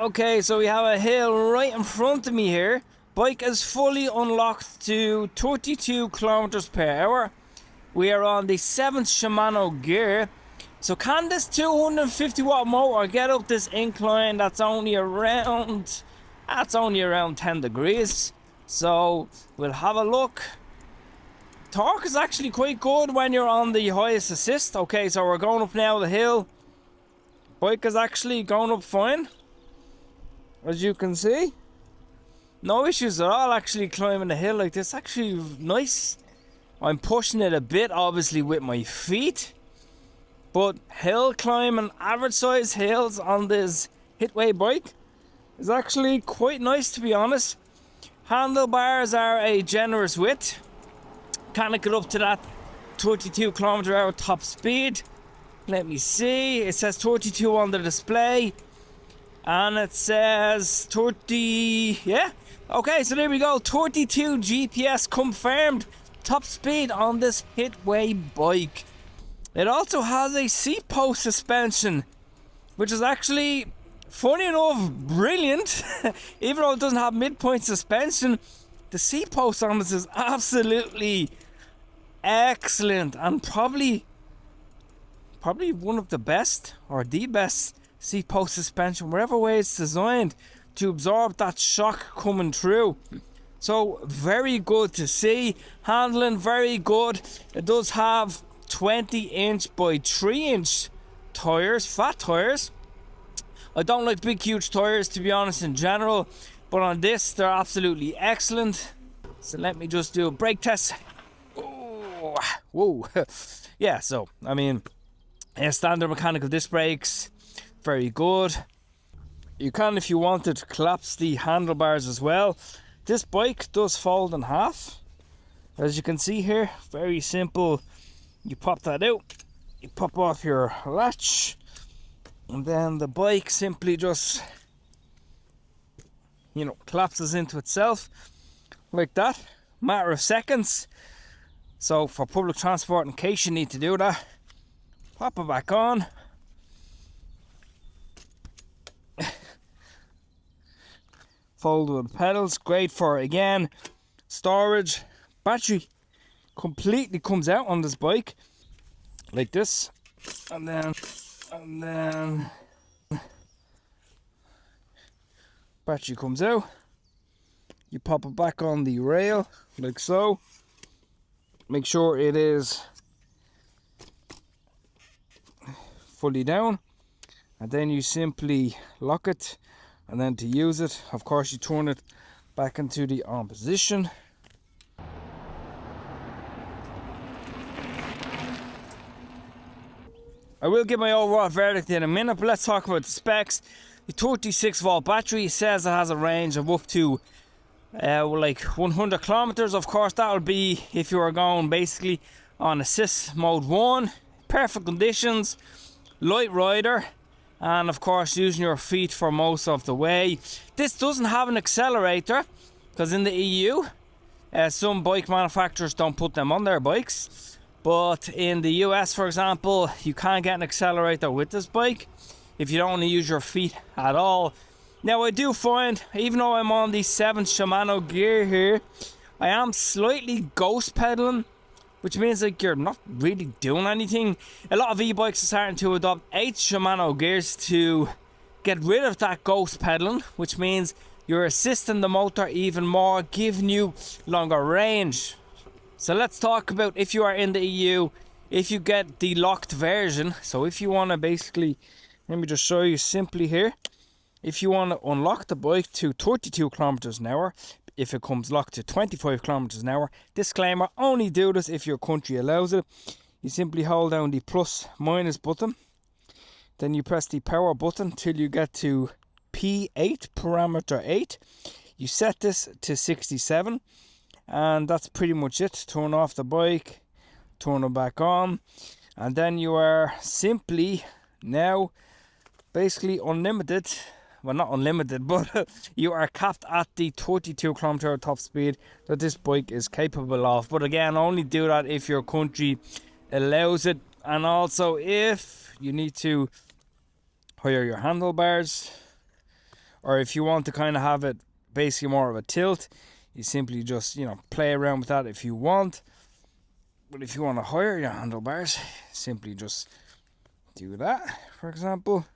Okay, so we have a hill right in front of me here. Bike is fully unlocked to 32 kilometers per hour. We are on the 7th Shimano gear. So can this 250 watt motor get up this incline that's only around 10 degrees? So we'll have a look. Torque is actually quite good when you're on the highest assist. Okay, so we're going up now the hill. Bike is actually going up fine, as you can see. No issues at all actually climbing the hill like this. Actually nice. I'm pushing it a bit obviously with my feet, but hill climbing, average size hills on this Hitway bike is actually quite nice, to be honest. Handlebars are a generous width. Can it get up to that 32 km/h top speed? Let me see. It says 32 on the display, and it says 30. Yeah, okay, so there we go. 32 GPS confirmed top speed on this Hitway bike. It also has a seat post suspension, which is actually, funny enough, brilliant. Even though it doesn't have midpoint suspension, the seat post on this is absolutely excellent, and probably one of the best, or the best seat post suspension, whatever way it's designed to absorb that shock coming through. So very good to see. Handling very good. It does have 20-inch by 3-inch tires, fat tires. I don't like big huge tires, to be honest, in general, but on this they're absolutely excellent. So let me just do a brake test. Oh, whoa. Yeah, so I mean, standard mechanical disc brakes, very good. You can, if you wanted, collapse the handlebars as well. This bike does fold in half, as you can see here. Very simple. You pop that out, you pop off your latch, and then the bike simply just, collapses into itself like that. Matter of seconds. So for public transport, in case you need to do that, pop it back on. Fold with the pedals. Great for, again, storage. Battery completely comes out on this bike like this, and then battery comes out. You pop it back on the rail like so. Make sure it is fully down, and then you simply lock it. And then to use it, of course, you turn it back into the on position. I will give my overall verdict in a minute, but let's talk about the specs. The 36 volt battery says it has a range of up to like 100 kilometers. Of course, that will be if you are going basically on assist mode 1. Perfect conditions, light rider, and of course using your feet for most of the way. This doesn't have an accelerator, because in the EU some bike manufacturers don't put them on their bikes, but in the US, for example, you can't get an accelerator with this bike if you don't want to use your feet at all. Now I do find, even though I'm on the 7th Shimano gear here, I am slightly ghost pedaling, which means like you're not really doing anything. A lot of e-bikes are starting to adopt 8th Shimano gears to get rid of that ghost pedaling, which means you're assisting the motor even more, giving you longer range. So let's talk about, if you are in the EU, if you get the locked version. So if you want to basically, let me just show you simply here. If you want to unlock the bike to 32 kilometers an hour, if it comes locked to 25 kilometers an hour, disclaimer, only do this if your country allows it. You simply hold down the plus minus button, then you press the power button till you get to P8, parameter 8. You set this to 67, and that's pretty much it. Turn off the bike, turn it back on, and then you are simply now basically unlimited. Well, not unlimited, but you are capped at the 32 km/h top speed that this bike is capable of. But again, only do that if your country allows it, and also if you need to hire your handlebars, or if you want to kind of have it basically more of a tilt, you simply just, you know, play around with that if you want. But if you want to higher your handlebars, simply just do that, for example.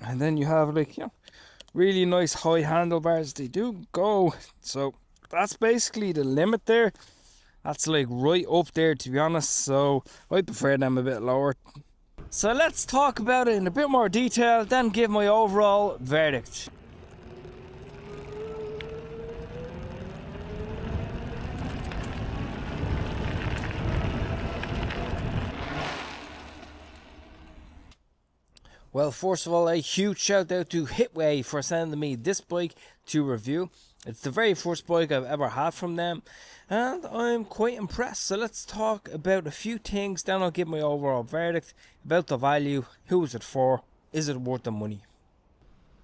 And then you have, like, you know, really nice high handlebars. They do go, so that's basically the limit there. That's like right up there, to be honest, so I prefer them a bit lower. So let's talk about it in a bit more detail, then give my overall verdict. Well, first of all, a huge shout out to Hitway for sending me this bike to review. It's the very first bike I've ever had from them, and I'm quite impressed. So let's talk about a few things, then I'll give my overall verdict about the value, who is it for, is it worth the money.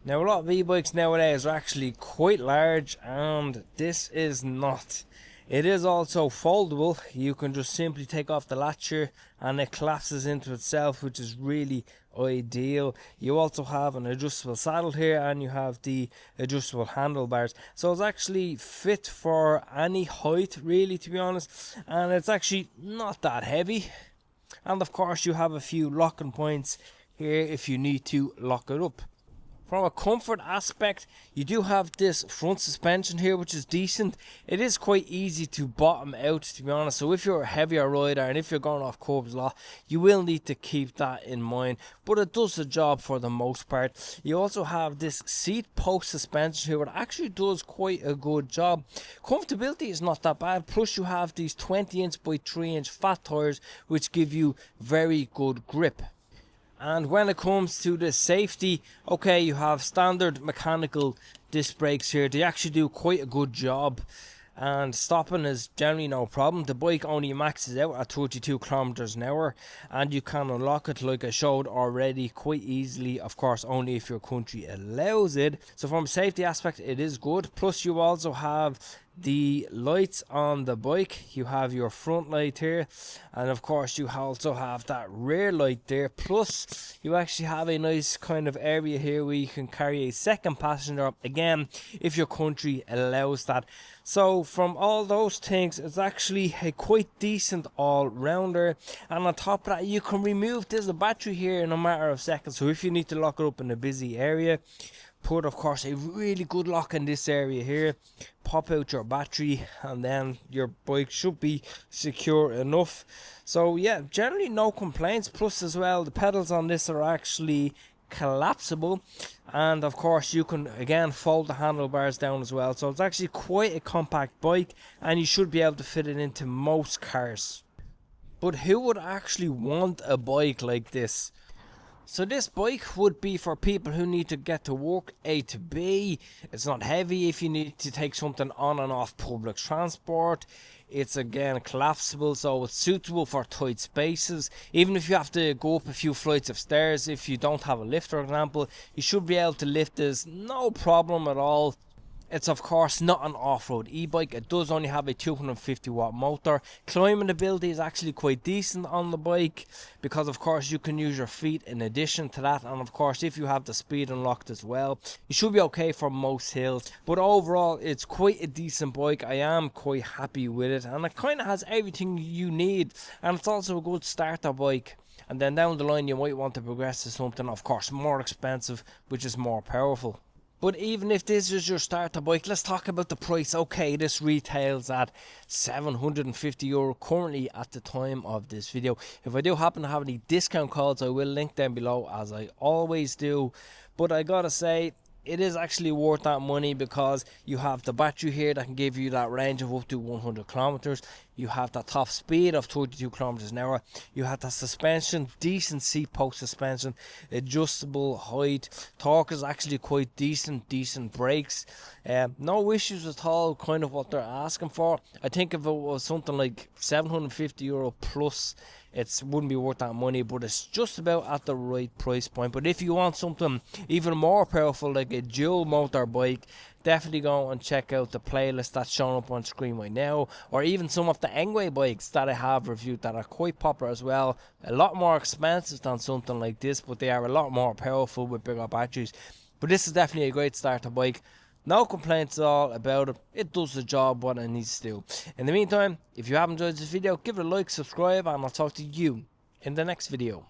Now, a lot of e-bikes nowadays are actually quite large, and this is not. It is also foldable. You can just simply take off the latch here and it collapses into itself, which is really ideal. You also have an adjustable saddle here, and you have the adjustable handlebars, so it's actually fit for any height, really, to be honest, and it's actually not that heavy. And of course you have a few locking points here if you need to lock it up. From a comfort aspect, you do have this front suspension here, which is decent. It is quite easy to bottom out, to be honest, so if you're a heavier rider and if you're going off curbs a lot, you will need to keep that in mind, but it does the job for the most part. You also have this seat post suspension here, which actually does quite a good job. Comfortability is not that bad, plus you have these 20-inch by 3-inch fat tires, which give you very good grip. And when it comes to the safety, okay, you have standard mechanical disc brakes here. They actually do quite a good job, and stopping is generally no problem. The bike only maxes out at 32 kilometers an hour, and you can unlock it, like I showed already, quite easily, of course only if your country allows it. So from a safety aspect, it is good. Plus you also have the lights on the bike. You have your front light here, and of course you also have that rear light there, plus you actually have a nice kind of area here where you can carry a second passenger, again if your country allows that. So from all those things, it's actually a quite decent all-rounder, and on top of that you can remove this battery here in a matter of seconds. So if you need to lock it up in a busy area, put of course a really good lock in this area here, pop out your battery, and then your bike should be secure enough. So yeah, generally no complaints. Plus as well, the pedals on this are actually collapsible, and of course you can again fold the handlebars down as well. So it's actually quite a compact bike, and you should be able to fit it into most cars. But who would actually want a bike like this? So this bike would be for people who need to get to work A to B. It's not heavy if you need to take something on and off public transport. It's again collapsible, so it's suitable for tight spaces. Even if you have to go up a few flights of stairs, if you don't have a lift, for example, you should be able to lift this, no problem at all. It's of course not an off-road e-bike. It does only have a 250 watt motor. Climbing ability is actually quite decent on the bike, because of course you can use your feet in addition to that, and of course if you have the speed unlocked as well, you should be okay for most hills. But overall it's quite a decent bike. I am quite happy with it, and it kind of has everything you need, and it's also a good starter bike. And then down the line you might want to progress to something of course more expensive, which is more powerful. But even if this is your starter bike, let's talk about the price. Okay, this retails at €750 currently at the time of this video. If I do happen to have any discount codes, I will link them below, as I always do. But I gotta say, it is actually worth that money, because you have the battery here that can give you that range of up to 100 kilometers. You have that top speed of 32 kilometers an hour. You have that suspension, decent seat post suspension, adjustable height. Torque is actually quite decent brakes. No issues at all, kind of what they're asking for. I think if it was something like €750 plus, it wouldn't be worth that money, but it's just about at the right price point. But if you want something even more powerful, like a dual motor bike, definitely go and check out the playlist that's shown up on screen right now, or even some of the Hitway bikes that I have reviewed that are quite popular as well. A lot more expensive than something like this, but they are a lot more powerful with bigger batteries. But this is definitely a great starter bike. No complaints at all about it. It does the job what it needs to do. In the meantime, if you have enjoyed this video, give it a like, subscribe, and I'll talk to you in the next video.